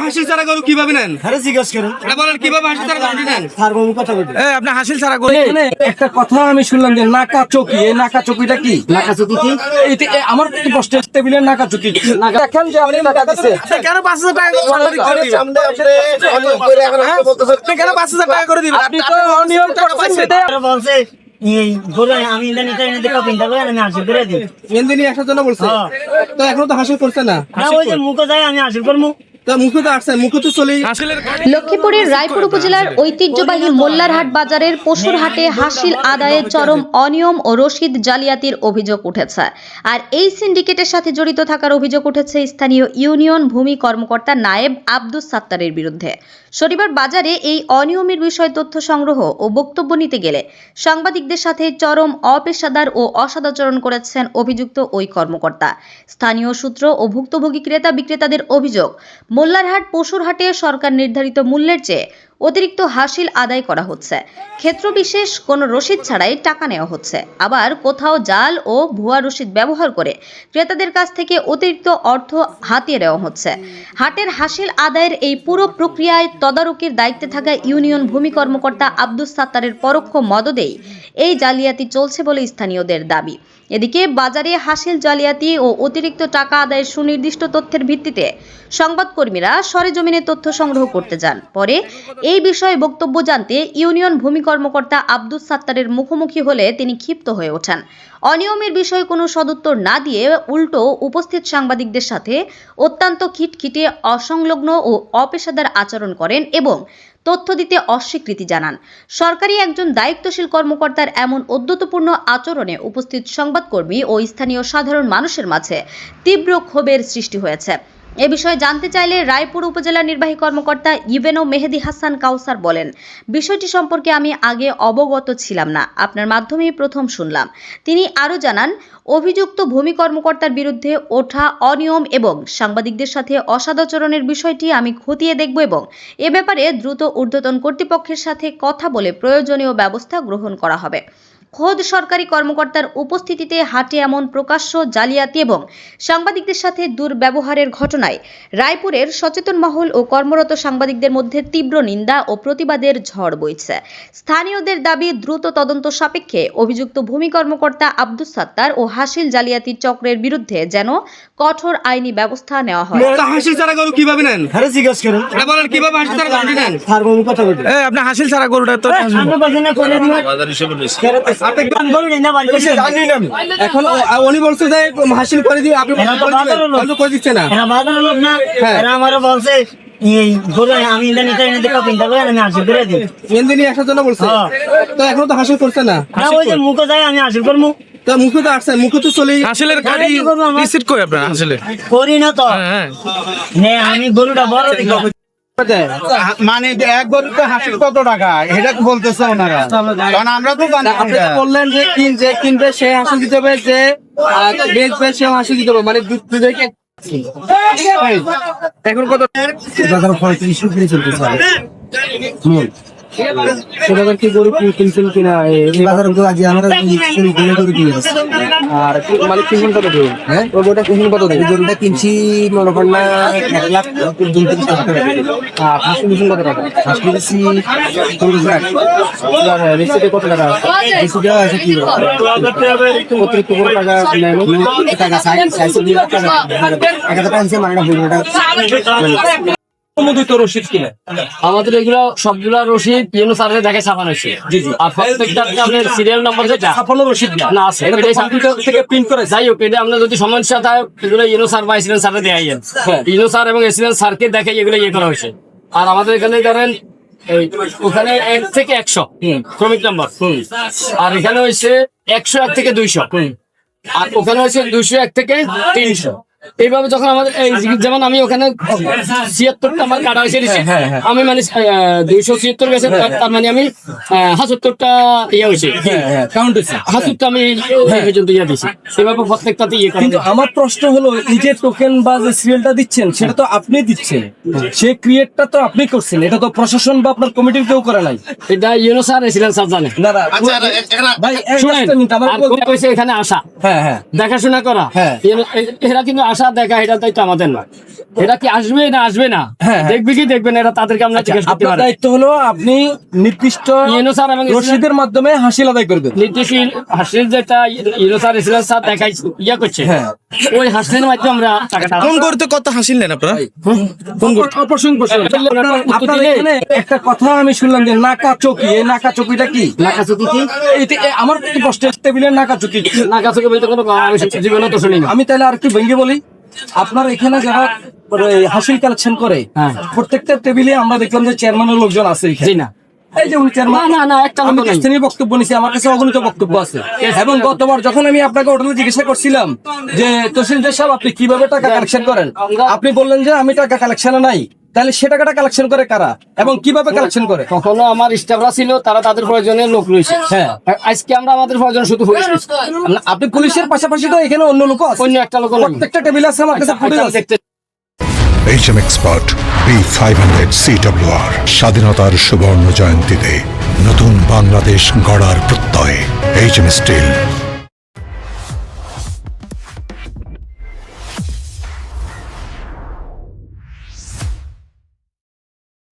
হাসিল ছাড়া গরু কিভাবে নেন? আরে জিজ্ঞাসা করুন। বলেন কিভাবে হাসিল ছাড়া গরু নেন? সার্বভৌম কথা বলি। আপনি হাসিল ছাড়া গরু একটা কথা আমি শুনলাম যে নাকা চকি, এই নাকা চকিটা কি? নাকা চকি কি? আমার তো কষ্ট টেবিলের নাকা চকি। দেখেন যে আপনি নাকা দিছে। কেন 5,000 টাকা কেন 5,000 টাকা করে দিবেন? আপনি তো অনিয়ম করছেন। বলছে এই গরু আমি ইন্দানি টাইম দেখো পিন্তা করে আমি হাসিল করে দিই। মেনদিনী আসার জন্য বলছে, তো এখনো তো হাসিল করছে না। না ওই যে মুখে যায় আমি হাসিল করবো। মুখে তো আসছে, মুখে তো চলেই। লক্ষ্মীপুরের রায়পুর উপজেলার ঐতিহ্যবাহী মোল্লারহাট বাজারের পশুর হাটে হাসিল আদায়ে চরম অনিয়ম ও রশিদ জালিয়াতির অভিযোগ উঠেছে। আর এই সিন্ডিকেটের সাথে জড়িত থাকার অভিযোগ উঠেছে স্থানীয় ইউনিয়ন ভূমি কর্মকর্তা নায়েব আব্দুস সাত্তারের বিরুদ্ধে। শনিবার বাজারে এই অনিয়মের বিষয়ে তথ্য সংগ্রহ ও বক্তব্য নিতে গেলে সাংবাদিকদের সাথে চরম অপেশাদার ও অসদাচরণ করেছেন অভিযুক্ত ওই কর্মকর্তা। স্থানীয় সূত্র ও ভুক্তভোগী ক্রেতা বিক্রেতাদের অভিযোগ, মোল্লারহাট পশুর হাটে সরকার নির্ধারিত মূল্যের চেয়ে অতিরিক্ত হাসিল আদায় করা হচ্ছে। ক্ষেত্রবিশেষ কোনো রসিদ ছাড়াই টাকা নেওয়া হচ্ছে। আবার কোথাও জাল ও ভুয়া রসিদ ব্যবহার করে ক্রেতাদের কাছ থেকে অতিরিক্ত অর্থ হাতিয়ে নেওয়া হচ্ছে। হাটের হাসিল আদায়ের এই পুরো প্রক্রিয়ায় তদারকির দায়িত্বে থাকা ইউনিয়ন ভূমি কর্মকর্তা আব্দুস সাত্তারের পরোক্ষ মদদেই এই জালিয়াতি চলছে বলে স্থানীয়দের দাবি। এদিকে বাজারে হাসিল জালিয়াতি ও অতিরিক্ত টাকা আদায়ের সুনির্দিষ্ট তথ্যের ভিত্তিতে সংবাদকর্মীরা সরেজমিনে তথ্য সংগ্রহ করতে যান। পরে এই বিষয়ে বক্তব্য জানতে ইউনিয়ন ভূমি কর্মকর্তা আব্দুস সাত্তারের মুখোমুখি হলে তিনি ক্ষিপ্ত হয়ে ওঠেন। অনিয়মের বিষয়ে কোনো সদুত্তর না দিয়ে উল্টো উপস্থিত সাংবাদিকদের সাথে অত্যন্ত খিটখিটে, অসংলগ্ন ও অপেশাদার আচরণ করেন এবং তথ্য দিতে অস্বীকৃতি জানান। সরকারি একজন দায়িত্বশীল কর্মকর্তার এমন ঔদ্ধত্যপূর্ণ আচরণে উপস্থিত সংবাদকর্মী ও স্থানীয় সাধারণ মানুষের মাঝে তীব্র ক্ষোভের সৃষ্টি হয়েছে। এ বিষয়ে জানতে চাইলে রায়পুর উপজেলা নির্বাহী কর্মকর্তা ইউএনও মেহেদি হাসান কাউসার বলেন, বিষয়টি সম্পর্কে আমি আগে অবগত ছিলাম না, আপনার মাধ্যমেই প্রথম শুনলাম। তিনি আরও জানান, অভিযুক্ত ভূমি কর্মকর্তার বিরুদ্ধে ওঠা অনিয়ম এবং সাংবাদিকদের সাথে অসদাচরণের বিষয়টি আমি খতিয়ে দেখব এবং এ ব্যাপারে দ্রুত ঊর্ধ্বতন কর্তৃপক্ষের সাথে কথা বলে প্রয়োজনীয় ব্যবস্থা গ্রহণ করা হবে। খোদ সরকারি কর্মকর্তার উপস্থিতিতে হাটে এমন প্রকাশ্য জালিয়াতি এবং সাংবাদিকদের সাথে দুর্ব্যবহারের ঘটনায় রায়পুরের সচেতন মহল ও কর্মরত সাংবাদিকদের মধ্যে তীব্র নিন্দা ও প্রতিবাদের ঝড় বইছে। স্থানীয়দের দাবি, দ্রুত তদন্ত সাপেক্ষে অভিযুক্ত ভূমি কর্মকর্তা আব্দুস সাত্তার ও হাসিল জালিয়াতি চক্রের বিরুদ্ধে যেন কঠোর আইনি ব্যবস্থা নেওয়া হয়। হাসিল ছাড়া গরু কিভাবে নেন? আরে জিজ্ঞাসা করুন। বলেন কিভাবে হাসিল ছাড়া গরু নেন? সার্বভৌম কথা বলি। আপনি হাসিল ছাড়া গরুটা তো আমরা বাজারে করে দিই আপনি গরু নেই না বাড়ি করছে। জানি না আমি। এখন উনি বলছে যে হাসিল করে দিয়ে আপনি করে দিচ্ছে না। এরা বাজারের লোক না, এরা আমারও বলছে এই গরু আমি ইন্দানি টাইম দেখো পিন্তা করে আমি হাসিল করে দিই। মেনদিনী আসার জন্য বলছে, তো এখনো তো হাসিল করছে না। না ওই যে মুখে যায় আমি হাসিল করবো। মুখে তো আসছে, মুখে তো চলেই। হাসিলের গাড়ি রিসিট কই আপনার হাসিলে? করি না তো। হ্যাঁ আমি গরুটা বড় দেখো। মানে এক গরুতে হাসিল কত টাকা এটা বলতেছে ওনারা, কারণ আমরা তো জানি। আপনি তো বললেন যে কিনবে সে হাসিল দিতে হবে, যে বেচবে সে হাসিল দিতে হবে, মানে দুধকে এখন কত বাজার 35 করে চলতেছে। কি গরু কিনছেন কিনা? বাজার তো আজ আমরা শুরু করে করে দিয়েছি। আর মানে কিনছেন কত দেবেন? হ্যাঁ, ওই গরুটা কিনছেন কত দেবেন? গরুটা কিনছি মনে করেন না 1 লাখ 2-3 টাকা। আর হাসিল দিচ্ছেন কত টাকা? হাঁস কিনেছি 40 লাখ। রিসিটে কত টাকা আছে? বেশিটা আছে কি অতিরিক্ত কোনো টাকা নেন? টাকা চাইছে 2 লাখ টাকা। 1 টাকা আনছে মানে না অনুমোদিত রসিদ কিনা? আমাদের এগুলো সবগুলা রসিদ ইউনো সার্ভে দেখে ছাপানো হয়েছে। জি জি। আর প্রত্যেকটা আপনার সিরিয়াল নাম্বার যেটা সাফল্য রসিদ না আছে এটা এটাই কম্পিউটার থেকে প্রিন্ট করে। যাই হোক, এটা আমরা যদি সমস্যা থাকে এগুলো ইউনো সার বা এসিডেন্ট সারে দেওয়া যায়। হ্যাঁ। ইউনো সার এবং এসিডেন্ট সারকে দেখে এগুলো ইয়ে করা হয়েছে। আর আমাদের এখানে ধরেন এই ওখানে 1 থেকে 100 ক্রমিক নাম্বার, আর এখানে হয়েছে 101 থেকে 200, আর ওখানে হয়েছে 201 থেকে 300। এইভাবে যখন আমাদের যেমন আমি ওখানে 76টা আমার কাটা হয়েছে, আমি মানে 276 গেছে, তার মানে আমি 78টা ইয়ে হয়েছে, কাউন্ট হয়েছে 78টা আমি পর্যন্ত ইয়ে দিয়েছি। সেভাবে প্রত্যেকটাতে ইয়ে করা। কিন্তু আমার প্রশ্ন হলো, এই যে টোকেন বা যে সিরিয়ালটা দিচ্ছেন সেটা তো আপনি দিচ্ছেন, সে ক্রিয়েটটা তো আপনি করছেন, এটা তো প্রশাসন বা আপনার কমিটির কেউ করে নাই। এটা ইউনো স্যার এসিলেন স্যার জানে। না না ভাই, শুনেন, আর কোন কইছে এখানে আসা, হ্যাঁ হ্যাঁ দেখাশোনা করা, হ্যাঁ। এরা কিন্তু আসা দেখা এটা তো আমাদের না, এটা কি আসবে না আসবে না, হ্যাঁ। দেখবে কি দেখবে না, এটা তাদেরকে আমরা জিজ্ঞেস করতে আপনার পারি। দায়িত্ব হলো আপনি নির্দিষ্ট ইউনো স্যার এবং রসিদের মাধ্যমে হাসিল আদায় করবেন। নির্দেশীল হাসিল যেটা ইউনো স্যার ইসলাম স্যার দেখাই ইয়া করছে, হ্যাঁ। ওই হাসিলের মাধ্যমে আমরা টাকাটা কোন করতে কত হাসিল নেন আপনারা? অপ্রসঙ্গ প্রশ্ন। আপনার এখানে একটা কথা আমি শুনলাম যে নাকা চৌকি, এই নাকা চৌকিটা কি? নাকা চুকি কি আমার তো প্রশ্ন, টেবিলের নাকা চৌকি কি? নাকা চুকি বলতে কোনো আমি জীবনে তো শুনি না। আমি তাহলে আর একটু ভেঙে বলি, আপনার এখানে যারা হাসিল কালেকশন করে হ্যাঁ। প্রত্যেকটা টেবিলে আমরা দেখলাম যে চেয়ারম্যানের লোকজন আছে এখানে। জি না, এই যে উনি চেয়ারম্যান, না, না, একটা আমি লোকও নাই। স্থানীয় বক্তব্য নিছি, আমার কাছে অগণিত বক্তব্য আছে। এবং গতবার যখন আমি আপনাকে হোটেলে জিজ্ঞাসা করছিলাম যে তহসিলদার সাহেব আপনি কিভাবে টাকা কালেকশন করেন, আপনি বললেন যে আমি টাকা কালেকশনে নাই। তাহলে সে টাকাটা কালেকশন করে কারা এবং কিভাবে কালেকশন করে? কখনো আমার স্টাফরা ছিল, তারা তাদের প্রয়োজনে লোক রয়েছে। হ্যাঁ। আজকে আমরা আমাদের প্রয়োজনে শুধু পুলিশ রয়েছে। আপনি পুলিশের পাশাপাশি তো এখানে অন্য লোক আছে, অন্য একটা লোক প্রত্যেকটা টেবিল আছে আমার কাছে ফুটেজ আছে। দেখতে HM Expert B500 CWR স্বাধীনতার সুবর্ণ জয়ন্তীতে নতুন বাংলাদেশ গড়ার প্রত্যয় HM Steel